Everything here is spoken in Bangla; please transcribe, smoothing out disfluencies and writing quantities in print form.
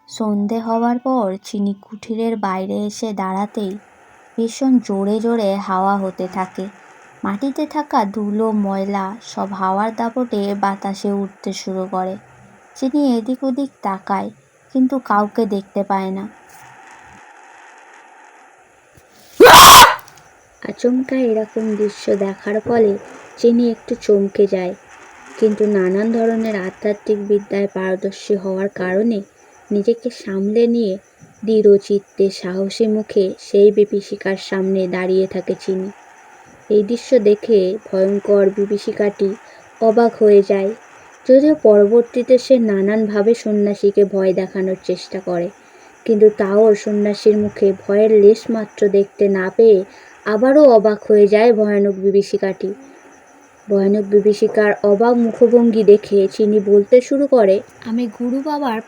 সন্ধে হওয়ার পর চিনি কুঠিরের বাইরে এসে দাঁড়াতেই ভীষণ জোরে জোরে হাওয়া হতে থাকে। মাটিতে থাকা ধুলো ময়লা সব হাওয়ার দাপটে বাতাসে উঠতে শুরু করে। চিনি এদিক ওদিক তাকায়, কিন্তু কাউকে দেখতে পায় না। আচমকা এরকম দৃশ্য দেখার ফলে চিনি একটু চমকে যায়, কিন্তু নানান ধরনের আধ্যাত্মিক বিদ্যায় পারদর্শী হওয়ার কারণে নিজেকে সামলে নিয়ে দৃঢ় চিত্তে সাহসী মুখে সেই বিভীষিকার সামনে দাঁড়িয়ে থাকে চিনি। এই দৃশ্য দেখে ভয়ঙ্কর বিভীষিকাটি অবাক হয়ে যায়, যদিও পরবর্তীতে সে নানানভাবে সন্ন্যাসীকে ভয় দেখানোর চেষ্টা করে, কিন্তু তাও সন্ন্যাসীর মুখে ভয়ের লেশমাত্র দেখতে না পেয়ে আবারও অবাক হয়ে যায় ভয়ানক বিভীষিকাটি। ভয়ানক বিভীষিকার অবাক মুখভঙ্গি দেখে চিনি বলতে শুরু করে, আমি গুরু বাবার